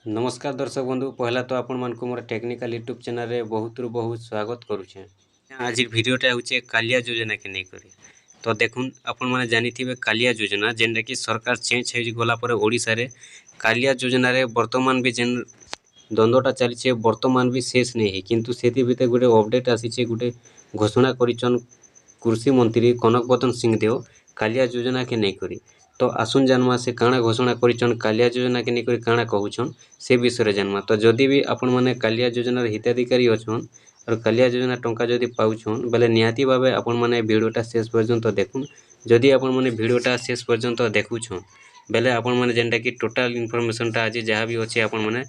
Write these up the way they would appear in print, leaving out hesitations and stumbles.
नमस्कार दर्शक बंधु पहला तो आपण मानक मोर टेक्निकल यूट्यूब चैनल रे बहुत बहुत स्वागत करुछे। आज वीडियोटा होचे कालिया योजना के नहीं करी तो देखुन आपण माने जानिथिबे कालिया योजना जेनटा कि सरकार चेंज हो गला पर ओडिसा रे कालिया योजना रे वर्तमान भी जेन द्वंद्वटा चलीचे वर्तमान भी शेष नहीं है किंतु सेति भितर गोटे अपडेट आसीचे गोटे घोषणा करिचन कृषि मंत्री कनकवदन सिंहदेव कालिया योजना के नहीं करी तो आसुन जानमा से काଣା घोषणा करिचन कालिया योजना के नहीं करी काଣା कहउछन से विषय जानमा। तो जदि भी आपण माने कालिया योजना हिताधिकारी अछन और कालिया योजना टंका जदि पाउछन बेले निहाती भावे आपण माने वीडियोटा शेष पर्यंत देखुन। जदि आपण माने वीडियोटा शेष पर्यंत देखुछन बेले आपण माने जेनटा कि टोटल इनफॉरमेशनटा आज जहाँ भी अच्छे आपण माने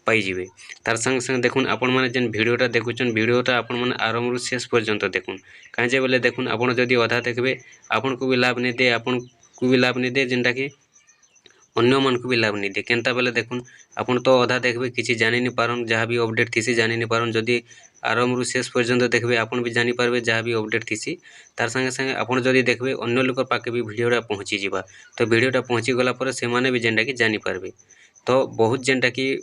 पाइबे तार संग संग देखुन आपण माने जेन वीडियोटा देखुछन वीडियोटा आपण माने आरंभ रु शेष पर्यंत देखुन काजे बेले देखुन आपण जदि अधा देखबे आपण को भी लाभ नहीं दे आपण को भी लाभ नहीं दे जेनटा कि अन्य मन को भी लाभ नहीं दे केनता बेले देखुन आपण तो अधा देखबे किसी जानि नहीं पारन जहाँ भी अपडेट थीसी जानि नहीं पारन जदि आरंभ रु शेष पर्यंत देखबे आपण भी जानि पारबे जहाँ भी अपडेट थीसी तार संगे संगे आपण जदि देखबे अन्य लोक पाके भी वीडियोटा पहुँची जिबा तो वीडियोटा पहुँची गला पर से माने भी जेनटा कि जानि पारबे। तो बहुत जेनटा कि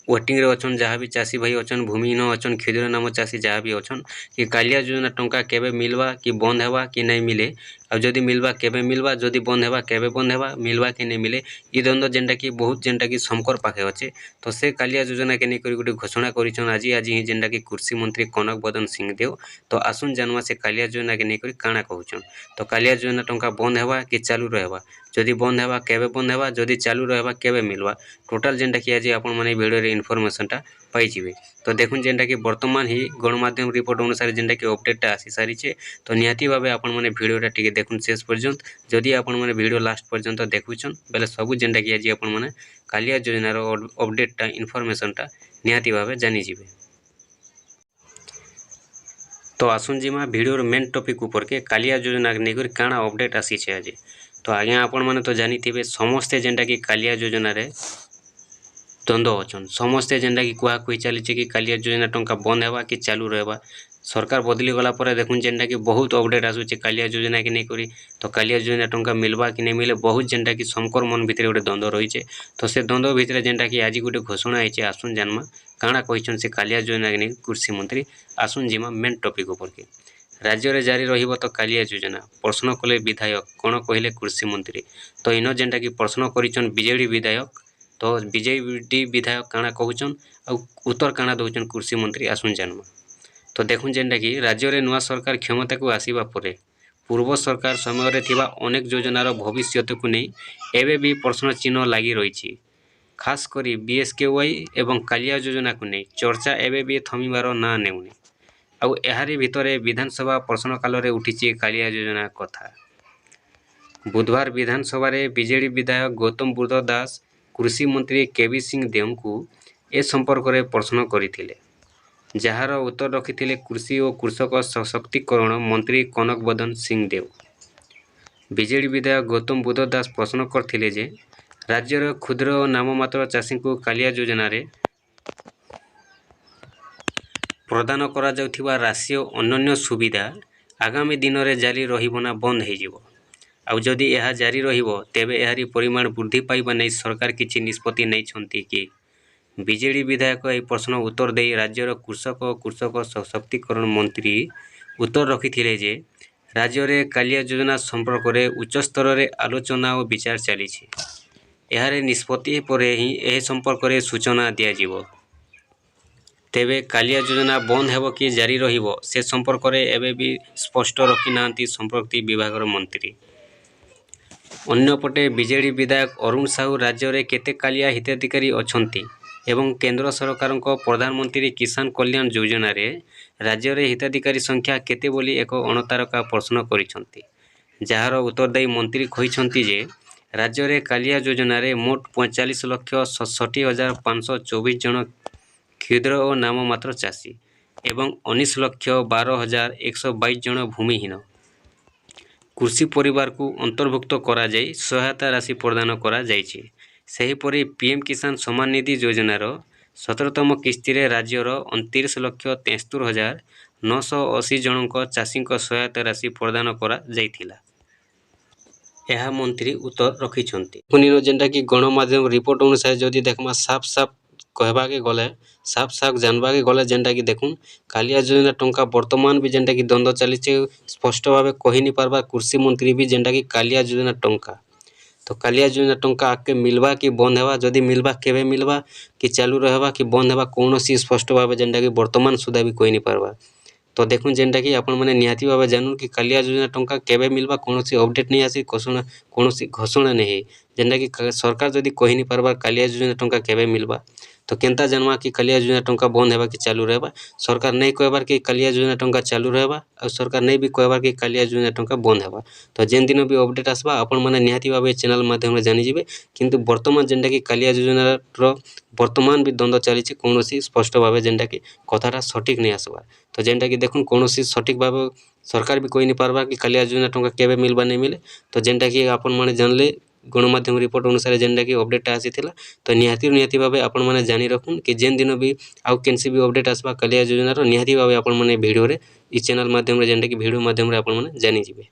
वेटिंग रे अछन जहाँ भी चाषी भाई अछन भूमिहीन अछन क्षुद्र नाम चाषी जहाँ भी अछन कि कालिया योजना टंका केबे मिलवा कि बंद हेबा कि नहीं मिले आ जदि मिलवा केबे मिलवा जदि बंद हेबा केबे बंद हेबा मिलवा कि नहीं मिले ई द्वंद्व जेनटा कि बहुत जेनटा कि शंकर पाखे अच्छे। तो से कालिया योजना के नहीं करी गोटे घोषणा करिछन आज ही जेनटा कि कृषि मंत्री कनकवदन सिंहदेव। तो आसुन जानमा से कालिया योजना के नहीं करी काଣା कहउछन। तो कालिया योजना टंका बंद हेबा कि चालू रहबा जदि बंद हेबा केबे बंद हेबा जदि चालू रहबा केबे मिलवा टोटल जेनटा कि आज आपण माने वीडियो रे इनफॉरमेशनटा पाइजिबे। तो देखुन जेनटा कि वर्तमान ही गणमाध्यम रिपोर्ट अनुसार जेनटा कि अपडेटटा आसी सारिछे तो निहाती भावे आपण माने वीडियोटा टिके देखुन शेष पर्यंत जदि आपण माने वीडियो लास्ट पर्यंत देखुछन बेले सब जेनटा कि आज आपण माने कालिया योजनार अपडेटटा इनफॉरमेशनटा निहाती भावे जानि जिबे। तो आसुन जिमा वीडियोर मेन टॉपिक ऊपर के कालिया योजना के नेगर काଣା अपडेट आसी छे आज। तो आज्ञा आपण माने तो जानिथिबे समस्ते जेनटा कि कालिया योजना रे द्वंद्व अछन समस्ते जेनटा कि कुआ कहि चली कि कालिया योजना टंका बंद हेबा कि चालू रहबा सरकार बदली गला पर देखुन जेनटा कि बहुत अपडेट आसुचे कालिया योजना के नहीं करी तो कालिया योजना टंका मिलवा कि नहीं मिले बहुत जेनटा कि शंकर मन भितर गोटे द्वंद्व रही। तो से द्वंद्व भितर जेनटा कि आज गोटे घोषणा है आसुन जानमा काଣା कहिछन से कालिया योजना के नहीं कृषि मंत्री आसुन जिमा मेन टॉपिक ऊपर के राज्य रे जारी रहिबो तो कालिया योजना प्रश्न कले विधायक कोन कहिले कृषि मंत्री। तो इन जेनटा कि प्रश्न करिछन बीजेडी विधायक तो बीजेडी विधायक काଣା कहउछन आ उत्तर काଣା दउछन कृषि मंत्री आसुन जानमा। तो देखुन जेनटा कि राज्य रे नुआ सरकार क्षमता को आसीबा परे पूर्व सरकार समय रे थिबा अनेक योजनार भविष्यत को नहीं एबे भी प्रश्न चिन्ह लागी रही खास करी बीएसकेवाई एवं कालिया योजना को नहीं चर्चा एबे भी थमिबार ना नेउनी आउ एहारी भितरे विधानसभा प्रश्न काल रे उठिछि कालिया योजना कथा। बुधवार विधानसभा रे बीजेडी विधायक गौतम बुद्ध दास कृषि मंत्री केवी सिंह देव को ए संपर्क रे प्रश्न करथिले जार उत्तर रखिथिले कृषि और कृषक सशक्तिकरण मंत्री कनकवदन सिंहदेव। बीजेडी विधायक गौतम बुद्ध दास प्रश्न करथिले जे राज्यर क्षुद्र और नाममात्र चाषी को कालिया योजना रे प्रदान करा जाउथिबा राशि और अन्य सुविधा आगामी दिन में जारी रहिबना बंद हो आउ जदि यह जारी रहिबो तेबे एहारी परिमाण वृद्धि पाइबा नहीं सरकार किछि निष्पत्ति नहीं छंती कि बीजेडी विधायक यह प्रश्न उत्तर दे राज्यर कृषक और कृषक सशक्तिकरण मंत्री उत्तर रखिथिले जे राज्य रे कालिया योजना संपर्क में उच्च स्तर रे आलोचना और विचार चली यारे निष्पत्ति परे ही एह संपर्क में सूचना दियाजिबो। तेबे कालिया योजना बंद हेबो कि जारी रहिबो से संपर्क में एबे भी स्पष्ट रखि नांती संप्रति विभाग मंत्री। अन्यपटे बीजेडी विधायक अरुण साहू राज्य रे केते कालिया हिताधिकारी अछंती एवं केंद्र सरकार प्रधानमंत्री किसान कल्याण योजना रे राज्य रे हिताधिकारी संख्या केते बोली एक अणतारका प्रश्न करिसंती जार उत्तर दे मंत्री कहिसंती जे राज्य रे कालिया योजना रे मोट 45,67,524 जन क्षुद्र और नाममात्र चाषी एवं 19,12,122 जन भूमिहीन कृषि परिवार को अंतर्भुक्त करा जाई सहायता राशि प्रदान करा जाइछि। सेहीपरि पीएम किसान सम्मान निधि योजनार 17तम किस्ती रे राज्यर 29,73,980 जनक चाषी सहायता राशि प्रदान करा जाइथिला। ଏହା ମନ୍ତ୍ରୀ ଉତ୍ତର ରଖିଛନ୍ତି। ପୁଣିନ ଯେନ୍ଟାକି ଗଣମାଧ୍ୟମ ରିପୋର୍ଟ ଅନୁସାରେ ଯଦି ଦେଖମା ସାଫ କହିବାକେ ଗଲେ ସାଫ ଜାଣବାକେ ଗଲେ ଯେନ୍ଟାକି ଦେଖୁନ୍ କାଳିଆ ଯୋଜନା ଟଙ୍କା ବର୍ତ୍ତମାନ ବି ଯେନ୍ଟାକି ଦ୍ୱନ୍ଦ୍ୱ ଚାଲିଛି ସ୍ପଷ୍ଟ ଭାବେ କହିନି ପାରବା କୃଷି ମନ୍ତ୍ରୀ ବି ଯେନ୍ଟାକି କାଳିଆ ଯୋଜନା ଟଙ୍କା ତ କାଳିଆ ଯୋଜନା ଟଙ୍କା ଆଗକେ ମିଲବା କି ବନ୍ଦ ହେବା ଯଦି ମିଲବା କେବେ ମିଲବା କି ଚାଲୁ ରହିବା କି ବନ୍ଦ ହେବା କୌଣସି ସ୍ପଷ୍ଟ ଭାବେ ଯେନ୍ଟାକି ବର୍ତ୍ତମାନ ସୁଦ୍ଧା ବି କହିନି ପାରବା। ତ ଦେଖୁନ୍ ଯେନ୍ଟାକି ଆପଣମାନେ ନିହାତି ଭାବେ ଜାନୁନ୍ କି କାଳିଆ ଯୋଜନା ଟଙ୍କା କେବେ ମିଲବା କୌଣସି ଅପଡେଟ୍ नहीं आसी କୌଣସି ଘୋଷଣା नहीं है ଯେନ୍ଟାକି ସରକାର ଯଦି କହିନି ପାରବା କାଳିଆ ଯୋଜନା ଟଙ୍କା କେବେ ମିଲବା तो केनता जानवा कि कालिया योजना टंका बंद हेबा कि चालू रहबा सरकार नहीं कहबार कि कालिया योजना टंका चालू रहबा और सरकार नहीं भी कहबार कि कालिया योजना टंका बंद हेबा तो जेन दिन भी अपडेट आसबा आपण माने निहाती भाबे चैनल माध्यम रे जानि जिवे किंतु वर्तमान जेनटा कि कालिया योजना रो वर्तमान भी द्वंद्व चली कौनसी स्पष्ट भाव जेनटा कि कथाटा सठिक नहीं आसबा तो जेनटा कि देखुन कौनसी सठिक भाव सरकार भी कहि नहीं पारबा कि कालिया योजना टंका केबे मिलबा नहीं मिले तो जेनटा कि आपण माने जानले गणमाध्यम रिपोर्ट अनुसार जेनटा कि अपडेट आसीथिला तो निहाती भाबे आपण माने जानि रखुन कि जेन दिन भी आउ केनसी भी अपडेट आसबा कालिया योजना रो निहाती भाबे आपण माने वीडियो रे ई चैनल माध्यम रे जेनटा कि वीडियो माध्यम रे आपण माने जानि जिवे।